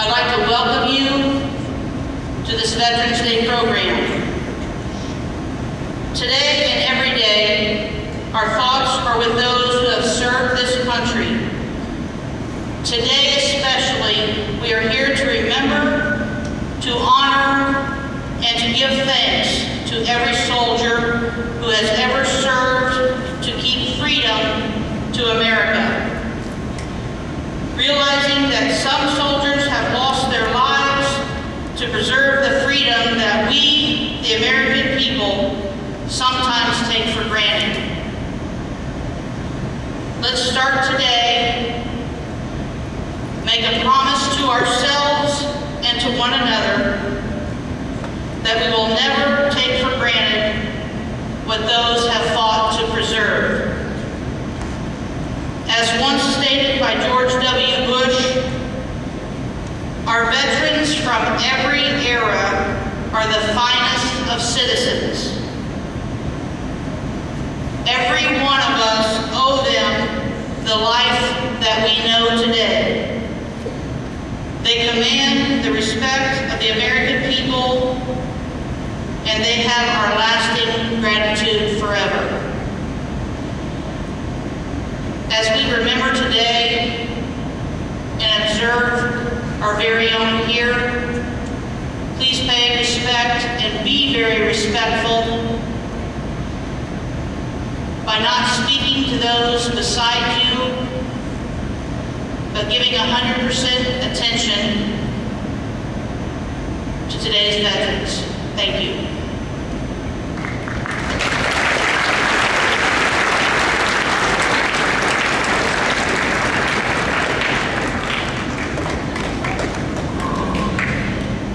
I'd like to welcome you to this Veterans Day program. Today and every day, our thoughts are with those who have served this country. Today especially, we are here to remember, to honor, and to give thanks to every soldier who has ever served to keep freedom to America. Realizing that some soldiers have lost their lives to preserve the freedom that we, the American people, sometimes take for granted. Let's start today. Make a promise to ourselves and to one another that we will never take for granted what those have fought to preserve. As once stated by George W. Bush, our veterans from every era are the finest of citizens. Every one of us owe them the life that we know today. They command the respect of the American people, and they have our lasting gratitude forever. As we remember today and observe our very own here, please pay respect and be very respectful by not speaking to those beside you, but giving 100% attention to today's veterans. Thank you.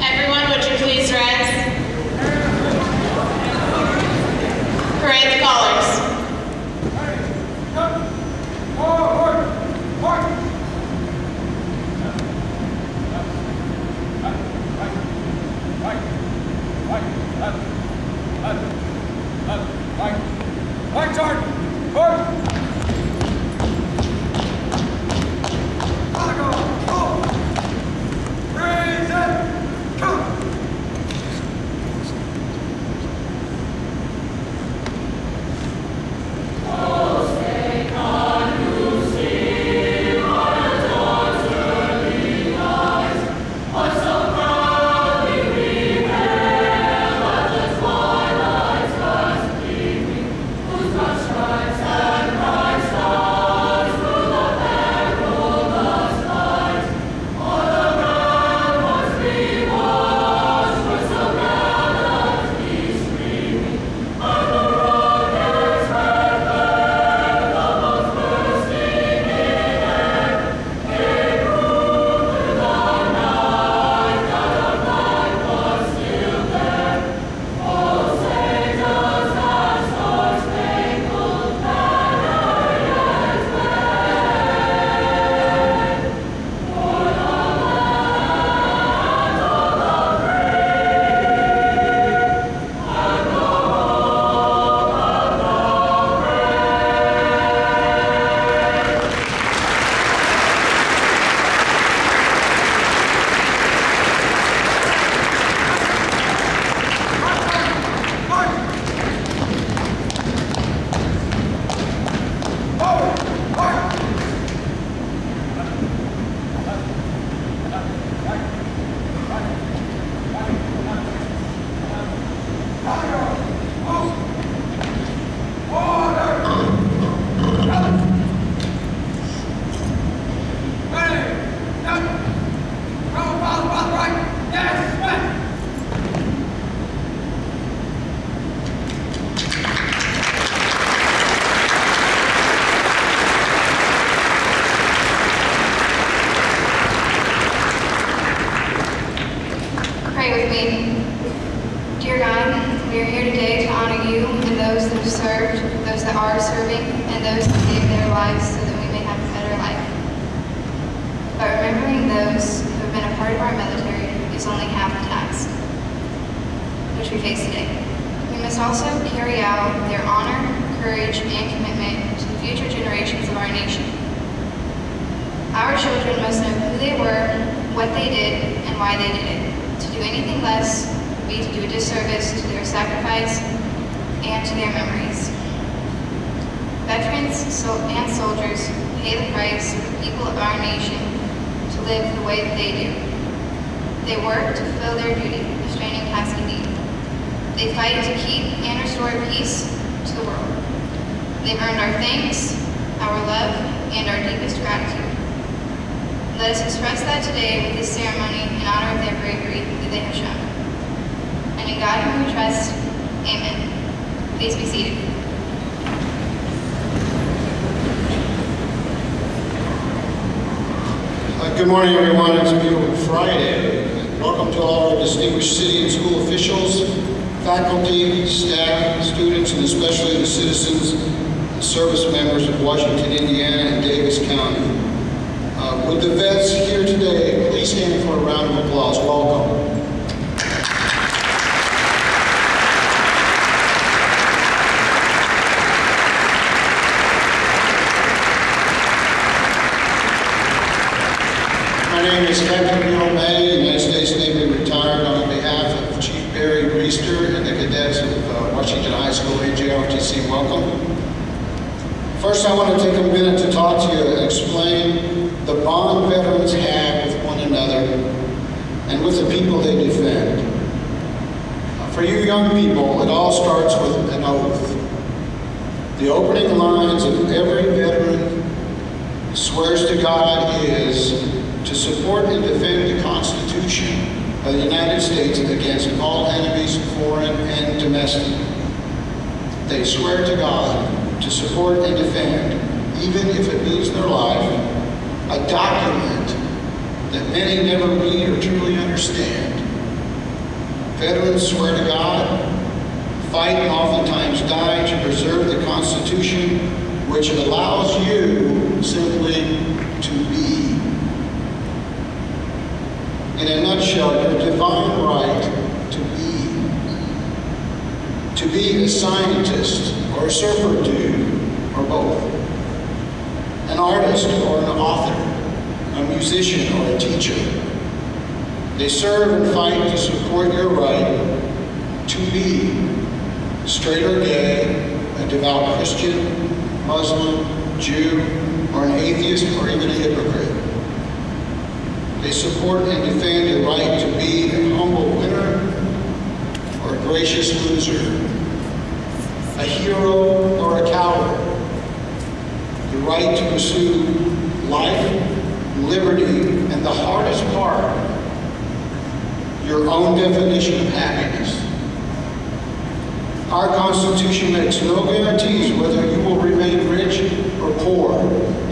Everyone, would you please rise? Parade the colors. Our children must know who they were, what they did, and why they did it. To do anything less would be to do a disservice to their sacrifice and to their memories. Veterans and soldiers pay the price for the people of our nation to live the way that they do. They work to fulfill their duty, a straining task indeed. They fight to keep and restore peace to the world. They've earned our thanks, our love, and our deepest gratitude. Let us express that today with this ceremony in honor of their bravery that they have shown. And in God whom we trust, amen. Please be seated. Good morning, everyone. It's a beautiful Friday. Welcome to all our distinguished city and school officials, faculty, staff, students, and especially the citizens and service members of Washington, Indiana, and Daviess County. Would the vets here today please stand for a round of applause? Welcome. My name is Captain Bill May, United States Navy retired, on behalf of Chief Barry Reister and the cadets of Washington High School, NJROTC. Welcome. First, I want to take a minute to talk to you and explain the bond veterans have with one another and with the people they defend. For you young people, it all starts with an oath. The opening lines of every veteran swears to God is to support and defend the Constitution of the United States against all enemies, foreign and domestic. They swear to God to support and defend, even if it means their life, a document that many never read or truly understand. Veterans swear to God, fight and oftentimes die to preserve the Constitution, which allows you simply to be. In a nutshell, your divine right to be a scientist or a surfer dude, or both, an artist or an author, a musician or a teacher. They serve and fight to support your right to be straight or gay, a devout Christian, Muslim, Jew, or an atheist, or even a hypocrite. They support and defend your right to be a humble winner or a gracious loser, a hero or a coward, the right to pursue life, liberty, and the hardest part, your own definition of happiness. Our Constitution makes no guarantees whether you will remain rich or poor,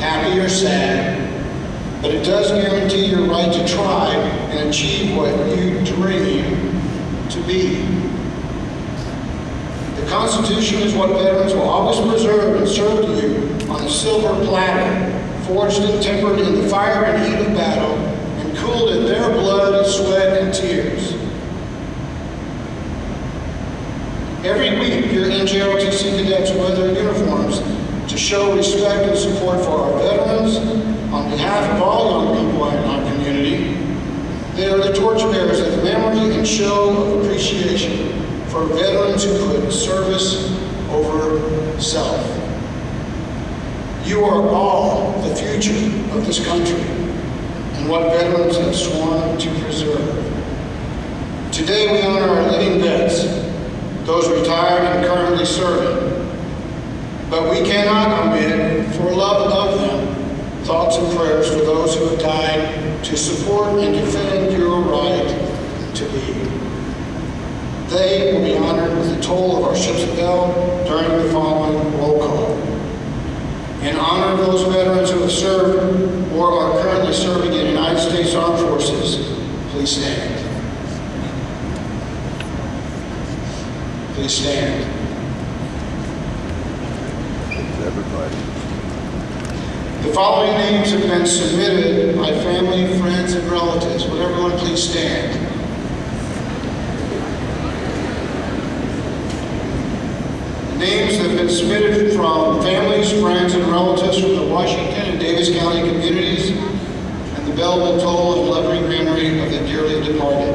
happy or sad, but it does guarantee your right to try and achieve what you dream to be. The Constitution is what veterans will always preserve and serve to you on a silver platter, forged and tempered in the fire and heat of battle, and cooled in their blood, sweat, and tears. Every week, your NJROTC cadets wear their uniforms to show respect and support for our veterans. On behalf of all young people in our community, they are the torchbearers of memory and show of appreciation for veterans who put service over self. You are all the future of this country and what veterans have sworn to preserve. Today we honor our living vets, those retired and currently serving, but we cannot omit, for love of them, thoughts and prayers for those who have died to support and defend your right to be. They will be honored with the toll of our ship's bell during the following roll call. In honor of those veterans who have served or are currently serving in the United States Armed Forces, please stand. Please stand. Everybody. The following names have been submitted by family, friends, and relatives. Would everyone please stand? Names have been submitted from families, friends, and relatives from the Washington and Daviess County communities indelible toll and loving memory of the dearly departed.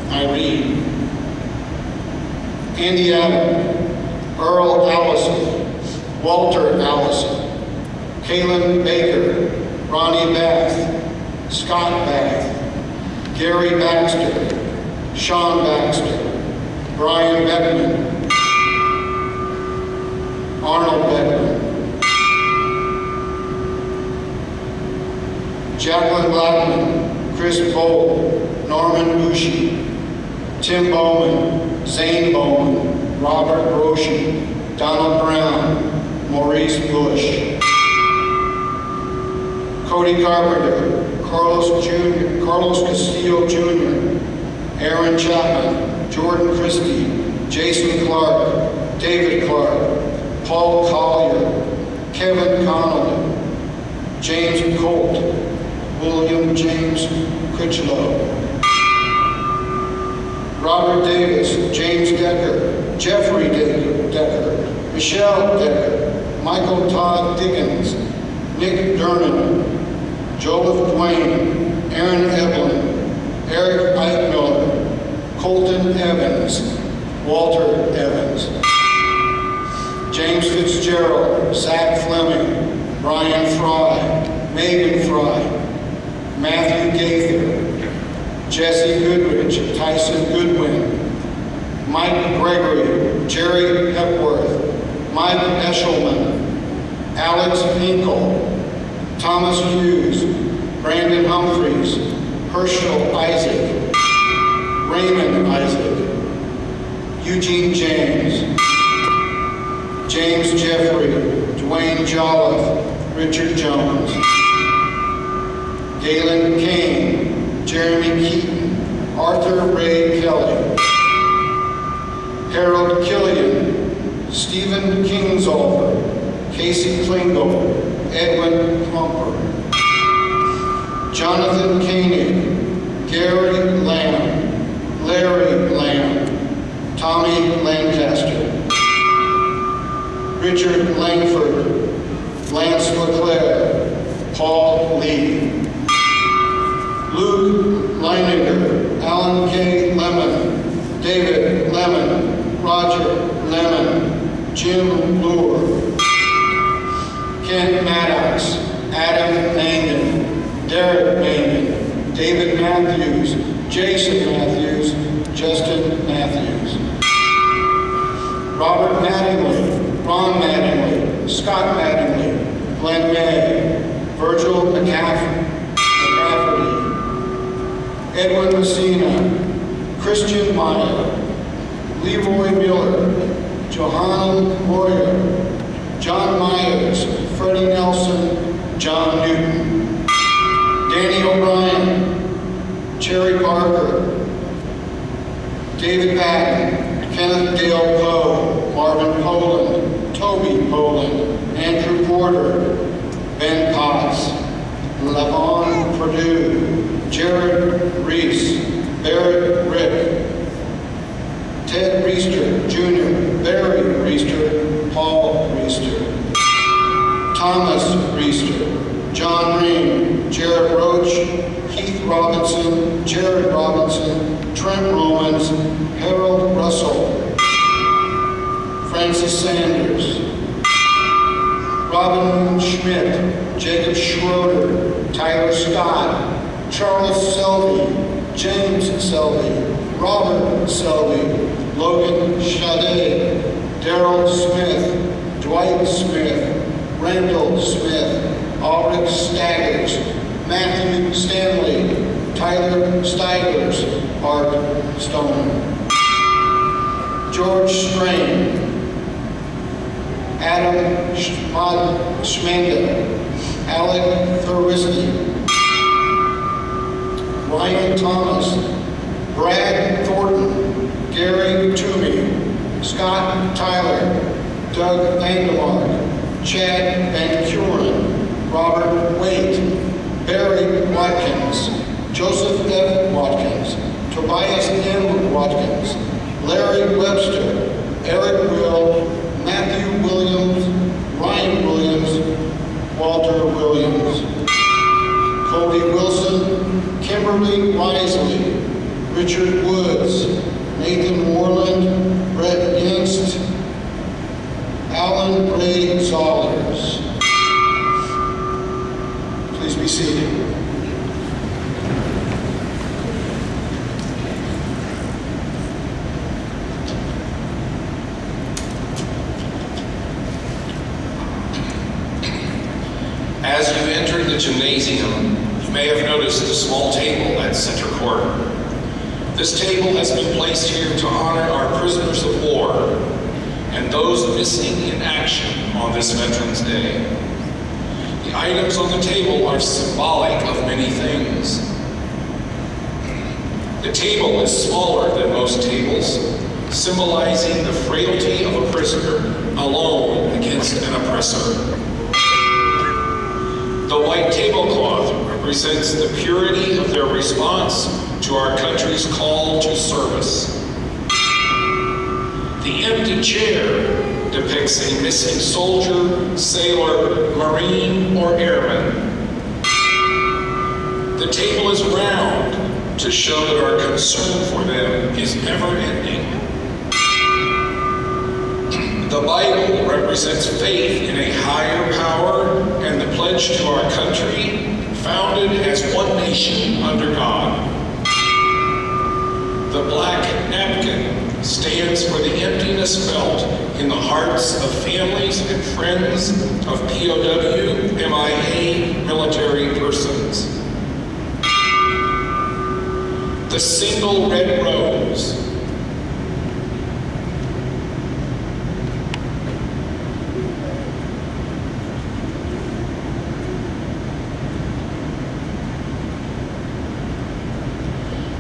Irene. Andy Adam, Earl Allison, Walter Allison, Kaylin Baker, Ronnie Bath, Scott Bath, Gary Baxter, Sean Baxter, Brian Beckman, Arnold Beckman, Jacqueline Blackman, Chris Bowl, Norman Bushi, Tim Bowman, Zane Bowman, Robert Roshi, Donald Brown, Maurice Bush, Cody Carpenter, Carlos Castillo Jr., Aaron Chapman, Jordan Christie, Jason Clark, David Clark, Paul Collier, Kevin Connolly, James Colt, William James Critchlow, Robert Davis, James Decker, Jeffrey Decker, Michelle Decker, Michael Todd Dickens, Nick Dernan, Joseph Dwayne, Aaron Evelyn, Eric Eichmiller, Colton Evans, Walter Evans, James Fitzgerald, Zach Fleming, Brian Fry, Megan Fry, Matthew Gaither, Jesse Goodrich, Tyson Goodwin, Mike Gregory, Jerry Hepworth, Mike Eshelman, Alex Hinkle, Thomas Hughes, Brandon Humphreys, Herschel Isaac, Raymond Isaac, Eugene James, James Jeffrey, Dwayne Jolliffe, Richard Jones, Galen Kane, Jeremy Keaton, Arthur Ray Kelly, Harold Killian, Stephen Kingsolver, Casey Klingle, Edwin Plumper, Jonathan Koenig, Gary Lamb, Larry Lamb, Tommy Lancaster, Richard Langford, Lance LeClaire, Paul Lee, Luke Leininger, Alan K. Lemon, David Lemon, Roger Lemon, Jim Lure, Kent Maddox, Adam Mangan, Derek Mangan, David Matthews, Jason Matthews, Justin Matthews, Robert Mattingly, Ron Mattingly, Scott Mattingly, Glenn May, Virgil McCafferty, Edwin Messina, Christian Meyer, Leroy Miller, Johanna Moyer, John Myers, Freddie Nelson, John Newton, Danny O'Brien, Cherry Parker, David Patton, Kenneth Dale Poe, Marvin Poland, Toby Poland, Andrew Porter, Ben Potts, Lavon Purdue, Jared Reese, Barrett Rick, Ted Reister Jr., Barry Reister, Paul Reister, Thomas Reister, John Ream, Jared Roach, Keith Robinson, Jared Robinson, Trent Romans, Harold Russell, Francis Sanders, Robin Schmidt, Jacob Schroeder, Tyler Scott, Charles Selby, James Selby, Robert Selby, Logan Shade, Daryl Smith, Dwight Smith, Randall Smith, Ulrich Staggers, Matthew Stanley, Tyler Steigers, Art Stone, George Strain, Adam Schmanda, Alec Thuriski, Ryan Thomas, Brad Thornton, Gary Toomey, Scott Tyler, Doug Vandemark, Chad Van Kuren, Robert Waite, Barry Watkins, Joseph F. Watkins, Tobias M. Watkins, Larry Webster, Eric Will, Matthew Williams, Ryan Williams, Walter Williams, Cody Wilson, Kimberly Wisely, Richard Woods, Nathan Moreland, Brett Yingst, Alan Ray Zollers. Please be seated. As you enter the gymnasium, you may have noticed a small table at center court. This table has been placed here to honor our prisoners of war and those missing in action on this Veterans Day. The items on the table are symbolic of many things. The table is smaller than most tables, symbolizing the frailty of a prisoner alone against an oppressor. The white tablecloth represents the purity of their response to our country's call to service. The empty chair depicts a missing soldier, sailor, Marine, or airman. The table is round to show that our concern for them is never-ending. The Bible represents faith in a higher power and the pledge to our country, founded as one nation under God. The black napkin stands for the emptiness felt in the hearts of families and friends of POW, MIA, military persons. The single red rose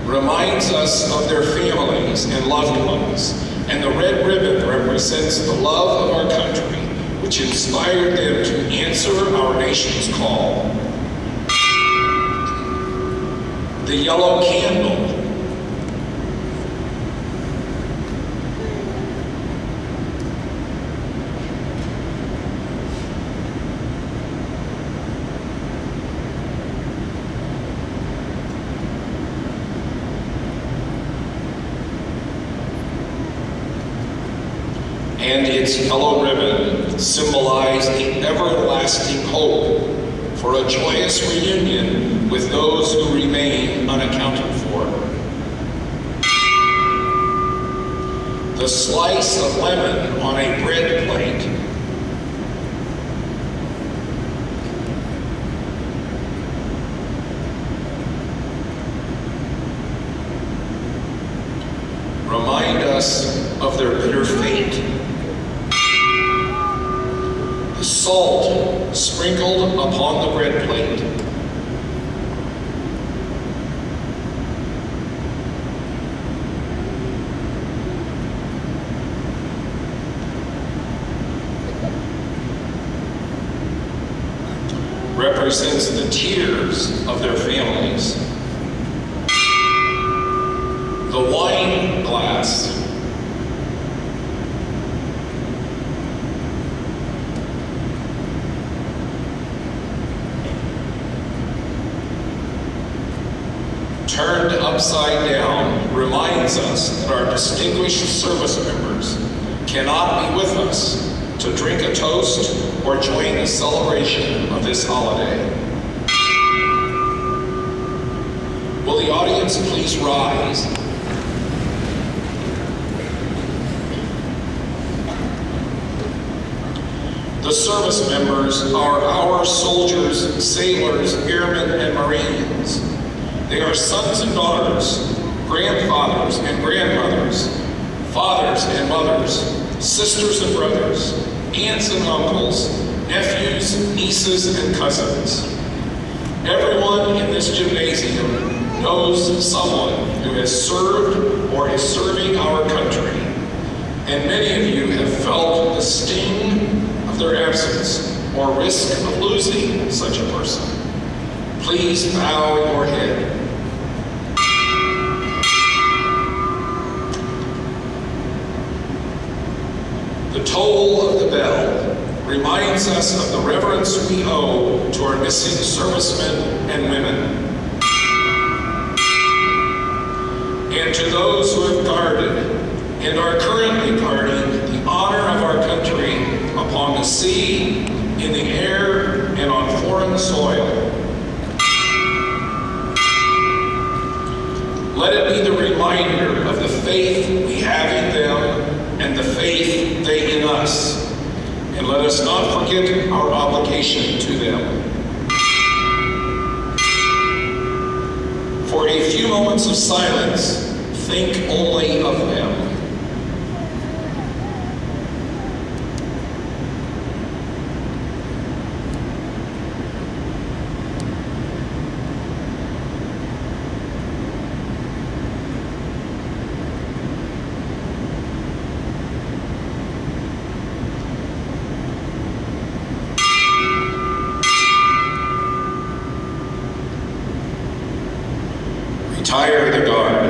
reminds us of their families and loved ones, and the red ribbon represents the love of our country, which inspired them to answer our nation's call. The yellow candle and its yellow ribbon symbolize the everlasting hope for a joyous reunion with those who remain unaccounted for. The slice of lemon on a bread plate remind us of their bitter fate. The salt sprinkled upon the bread plate represents the tears of their families. The wine glass turned upside down reminds us that our distinguished service members cannot be with us to drink a toast or join the celebration of this holiday. Will the audience please rise? The service members are our soldiers, sailors, airmen, and Marines. They are sons and daughters, grandfathers and grandmothers, fathers and mothers, sisters and brothers, aunts and uncles, nephews, nieces, and cousins. Everyone in this gymnasium knows someone who has served or is serving our country, and many of you have felt the sting of their absence or risk of losing such a person. Please bow your head. The toll of the bell reminds us of the reverence we owe to our missing servicemen and women. and to those who have guarded and are currently guarding the honor of our country upon the sea, in the air, and on foreign soil. Let it be the reminder of the faith we have in them and the faith they in us. And let us not forget our obligation to them. For a few moments of silence, think only of them. Retire the guard.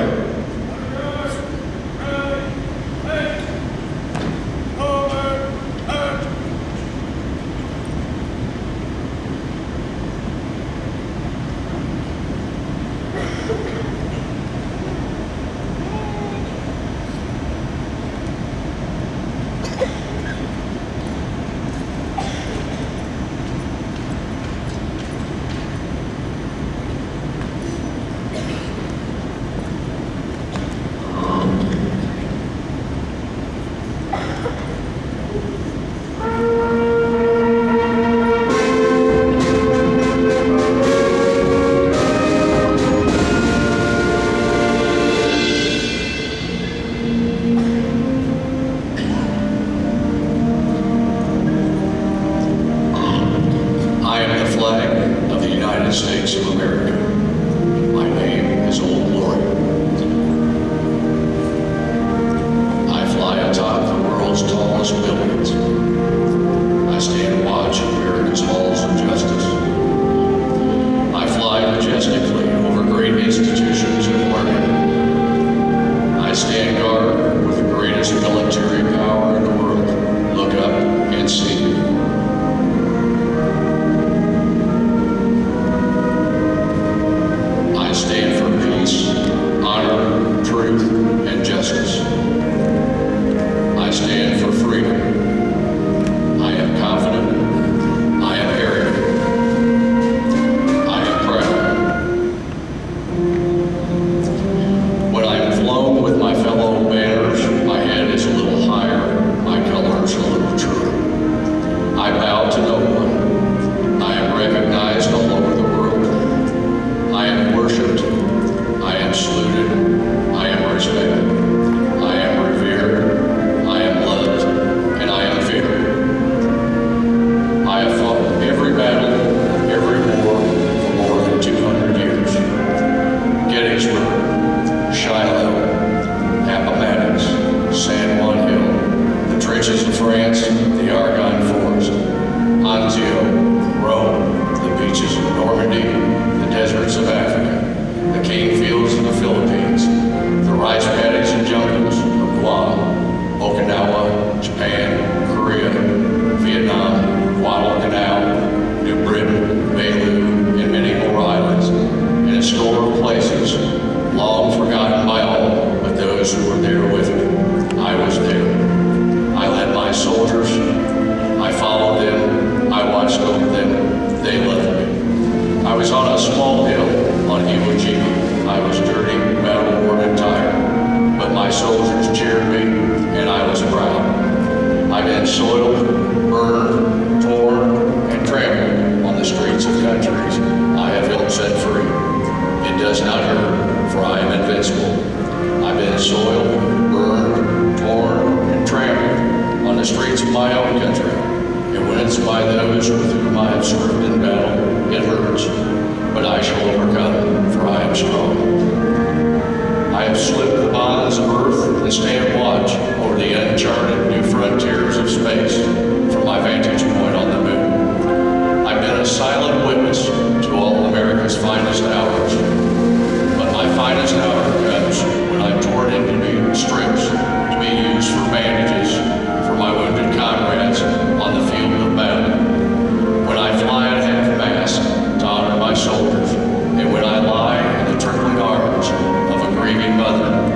States of America. My name is Old Glory. I fly atop the world's tallest buildings. I stand watch at America's halls of justice. I fly majestically over great institutions of learning. I stand guard with the greatest military power in the world. Look up and see. And justice. I stand for freedom. I am confident. I am arrogant. I am proud. When I am flown with my fellow banners, my head is a little higher, my colors a little truer. I bow to no one. I am recognized all over the world. I am worshipped. I am saluted. I am respected. I am revered. I am loved. And I am feared. I have fought every battle, every war for more than 200 years. Gettysburg, Shiloh, Appomattox, San Juan Hill, the trenches of France, the Argonne Forest, Anzio, Rome, the beaches of Normandy, the deserts of Africa, the cane fields of the Philippines, the rice paddies and jungles of Guam, Okinawa, Japan, Korea, Vietnam, Guadalcanal, New Britain, Beirut, and many more islands, and a score of places long forgotten by all but those who were there with me. I was there. I led my soldiers. I followed them. I watched over them. They loved me. I was on a small hill on Iwo Jima. I was dirty, battle-worn, and tired, but my soldiers cheered me, and I was proud. I've been soiled, burned, torn, and trampled on the streets of countries I have helped set free. It does not hurt, for I am invincible. I've been soiled, burned, torn, and trampled on the streets of my own country, and when it's by those with whom I have served in battle, it hurts. But I shall overcome, for I am strong. I have slipped the bonds of earth and stand watch over the uncharted new frontiers of space from my vantage point on the moon. I've been a silent witness to all America's finest hours. But my finest hour comes when I'm torn into strips to be used for bandages for my wounded comrades on the field of battle. When I fly at half-mast to honor my soldiers, and when I lie in the trembling arms of a grieving mother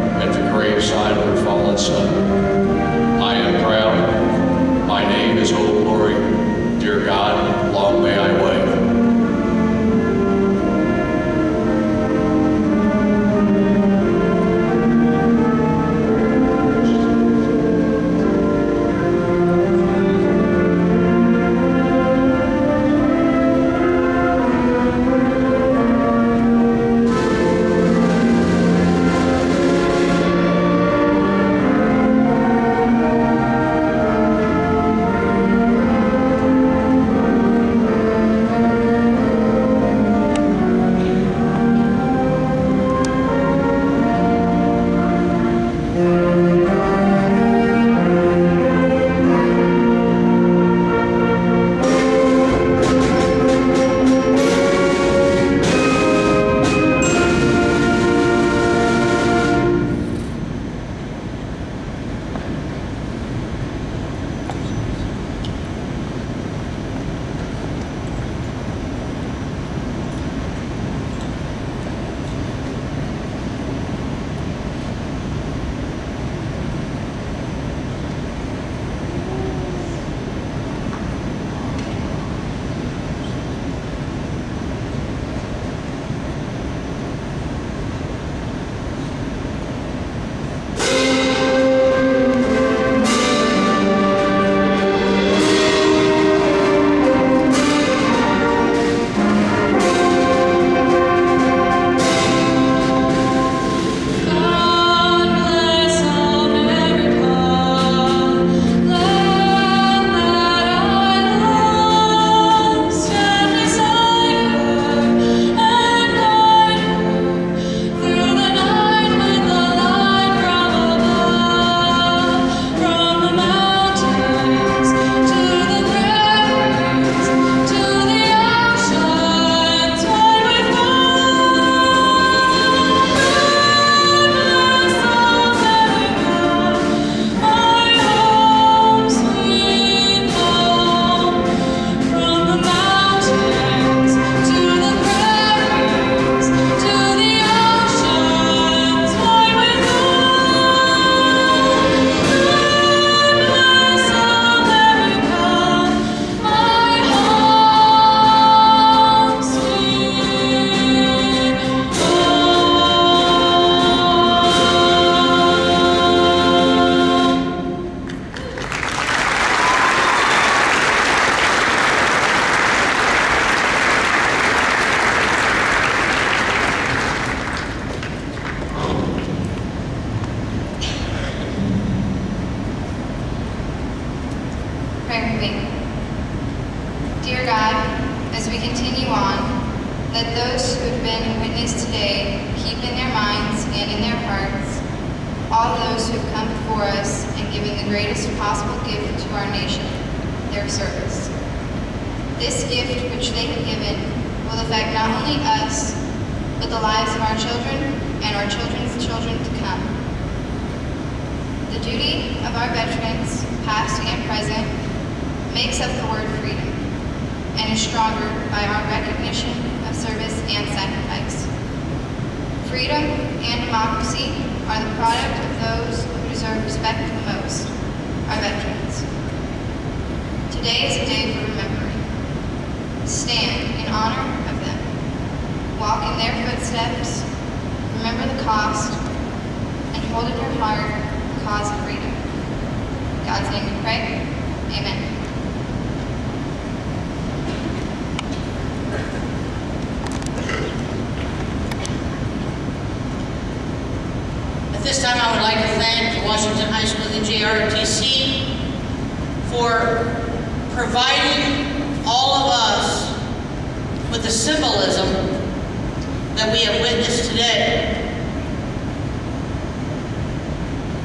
today keep in their minds and in their hearts all those who have come before us and given the greatest possible gift to our nation, their service. This gift which they have given will affect not only us, but the lives of our children and our children's children to come. The duty of our veterans, past and present, makes up the word freedom and is stronger by our recognition of service and sacrifice. Freedom and democracy are the product of those who deserve respect the most, our veterans. Today is a day for remembering. Stand in honor of them. Walk in their footsteps. Remember the cost, and hold in your heart the cause of freedom. In God's name we pray. Amen. At this time, I would like to thank the Washington High School NJROTC for providing all of us with the symbolism that we have witnessed today.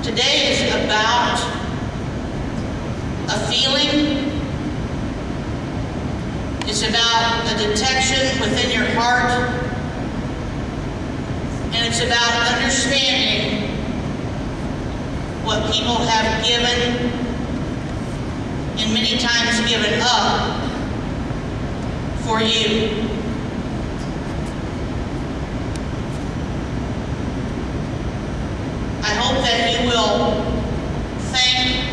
Today is about a feeling. It's about a detection within your heart. And it's about understanding what people have given and many times given up for you. I hope that you will thank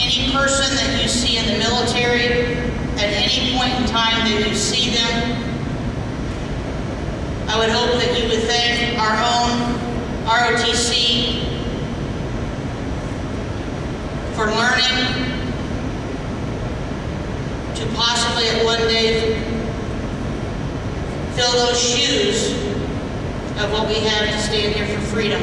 any person that you see in the military at any point in time that you see them. I would hope that you would thank our own ROTC for learning to possibly at one day fill those shoes of what we have to stand here for freedom.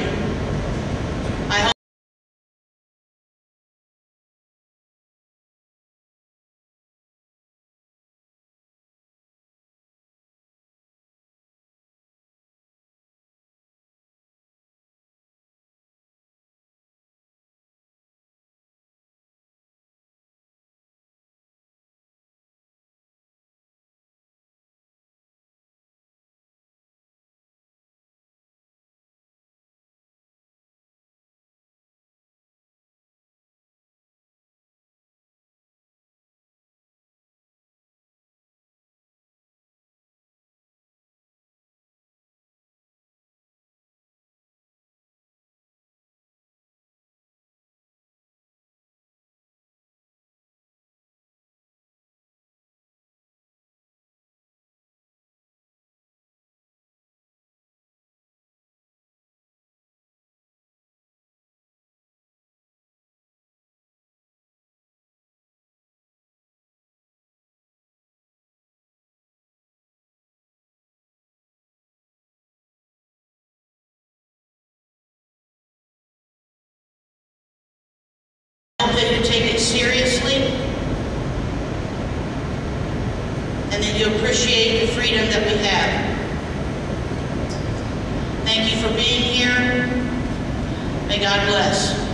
I hope that you take it seriously and that you appreciate the freedom that we have. Thank you for being here. May God bless.